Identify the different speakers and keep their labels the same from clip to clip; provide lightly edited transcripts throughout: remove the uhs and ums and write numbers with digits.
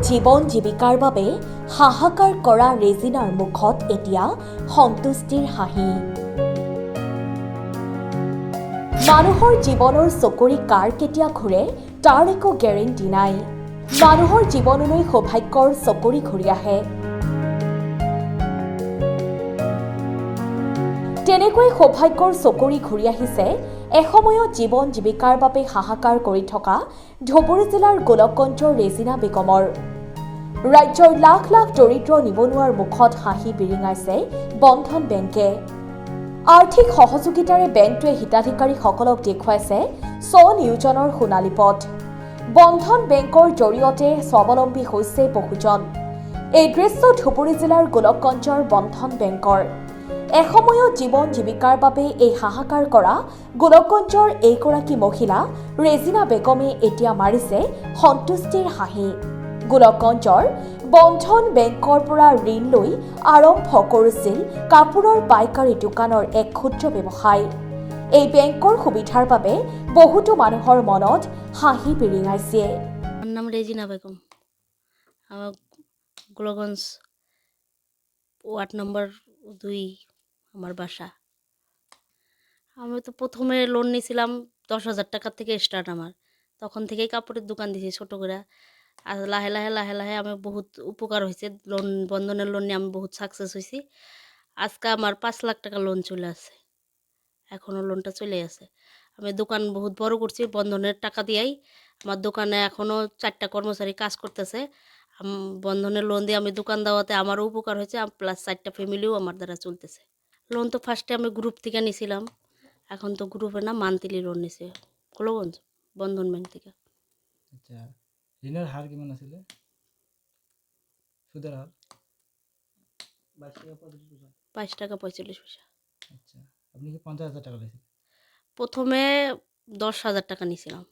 Speaker 1: জীৱন জীৱিকাৰ বাবে হাহাকাৰ কৰা ৰেজিনাৰ মুখত এতিয়া সন্তুষ্টিৰ হাঁহি। মানুহৰ জীৱনৰ চকৰি কাৰ কেতিয়া ঘূৰে তাৰ একো গেৰেণ্টি নাই। মানুহৰ জীৱনলৈ সৌভাগ্যৰ চকৰি ঘূৰি আহে। তেনেকৈ সৌভাগ্যৰ চকৰি ঘূৰি আহিছে এসময়ত জীৱন জীৱিকাৰ বাবে হাহাকাৰ কৰি থকা ধুবুৰী জিলাৰ গোলকগঞ্জৰ ৰেজিনা বেগমৰ। ৰাজ্যৰ লাখ লাখ দৰিদ্ৰ নিবনুৱাৰ মুখত হাঁহি বিৰিঙাইছে বন্ধন বেংকে। আৰ্থিক সহযোগিতাৰে বেংকটোৱে হিতাধিকাৰীসকলক দেখুৱাইছে স্বনিয়োজনৰ সোণালী পথ। বন্ধন বেংকৰ জৰিয়তে স্বাৱলম্বী হৈছে বহুজন। এই দৃশ্য ধুবুৰী জিলাৰ গোলকগঞ্জৰ বন্ধন বেংকৰ। এসময়ত জীৱন জীৱিকাৰ বাবে এই হাহাকাৰ কৰা গোলকগঞ্জৰ এইগৰাকী মহিলা ৰেজিনা বেগমে এতিয়া মাৰিছে সন্তুষ্টিৰ হাঁহি। গোলকগঞ্জৰ বন্ধন বেংকৰ পৰা ঋণ লৈ আৰম্ভ কৰিছিল কাপোৰৰ পাইকাৰী দোকানৰ এক ক্ষুদ্ৰ ব্যৱসায়। এই বেংকৰ সুবিধাৰ বাবে বহুতো মানুহৰ মনত হাঁহি বিৰিঙাইছে।
Speaker 2: আমার নাম রেজিনা বেগম। আমার গোলগঞ্জ ওয়ার্ড নম্বর 2 আমার বাসা। আমি তো প্রথমে লোন নিয়েছিলাম 10,000 টাকা থেকে স্টার্ট আমার। তখন থেকেই কাপড়ের দোকান দিয়েছি ছোট করে। আর লাহে লাহে আমি বহুত উপকার হয়েছে। লোন বন্ধনের লোন নিয়ে আমি বহুত সাকসেস হয়েছি। আজকে আমার 5 লাখ টাকা লোন চলে আসে। এখনও লোনটা চলে আছে। আমি দোকান বহুত বড় করছি বন্ধনের টাকা দিয়েই। আমার দোকানে এখনও 4টা কর্মচারী কাজ করতেছে। বন্ধনের লোন দিয়ে আমি দোকান দেওয়াতে আমারও উপকার হয়েছে, প্লাস 4টা ফ্যামিলিও আমার দ্বারা চলতেছে। লোন তো ফার্স্টে আমি গ্রুপ থেকে নিয়েছিলাম, এখন তো গ্রুপে না মান্থলি লোন নিছে গোলগঞ্জ বন্ধন ব্যাংক থেকে।
Speaker 3: আচ্ছা, ঋণের হার কেমন আছিল? সুদের হার
Speaker 2: 22 টাকা 45 পয়সা।
Speaker 3: আচ্ছা, আপনি কি 50,000 টাকা নিয়েছিলেন?
Speaker 2: প্রথমে 10,000 টাকা নিয়েছিলাম,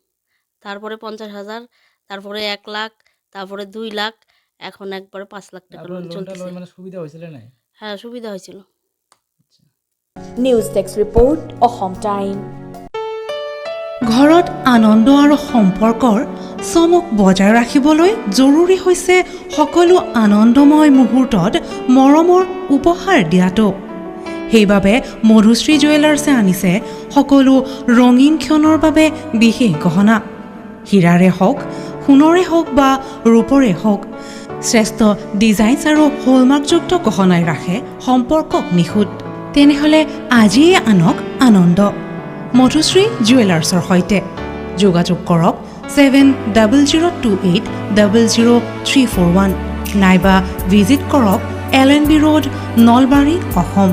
Speaker 2: তারপরে 50,000, তারপরে 1 লাখ, তারপরে 2 লাখ, এখন একবারে 5 লাখ টাকা লোন চলতেছে।
Speaker 3: মানে সুবিধা হয়েছিল না?
Speaker 2: হ্যাঁ, সুবিধা হয়েছিল।
Speaker 1: News desk report Assam time.
Speaker 4: ঘৰত আনন্দ আৰু সম্পৰ্কৰ চমক বজাই ৰাখিবলৈ জৰুৰী হৈছে সকলো আনন্দময় মুহূৰ্তত মৰমৰ উপহাৰ দিয়াটো। সেইবাবে মধুশ্ৰী জুৱেলাৰ্ছে আনিছে সকলো ৰঙীন ক্ষণৰ বাবে বিশেষ গহনা। হীৰাৰে হওক, সোণৰে হওক বা ৰূপৰে হওক, শ্ৰেষ্ঠ ডিজাইনছ আৰু হলমাৰ্কযুক্ত গহনাই ৰাখে সম্পৰ্কক নিখুঁত। তেনেহ'লে আজিয়ে আনক আনন্দ মধুশ্ৰী জুৱেলাৰ্ছৰ সৈতে। যোগাযোগ কৰক 7028000341 নাইবা ভিজিট কৰক LNB ৰোড, নলবাৰী, অসম।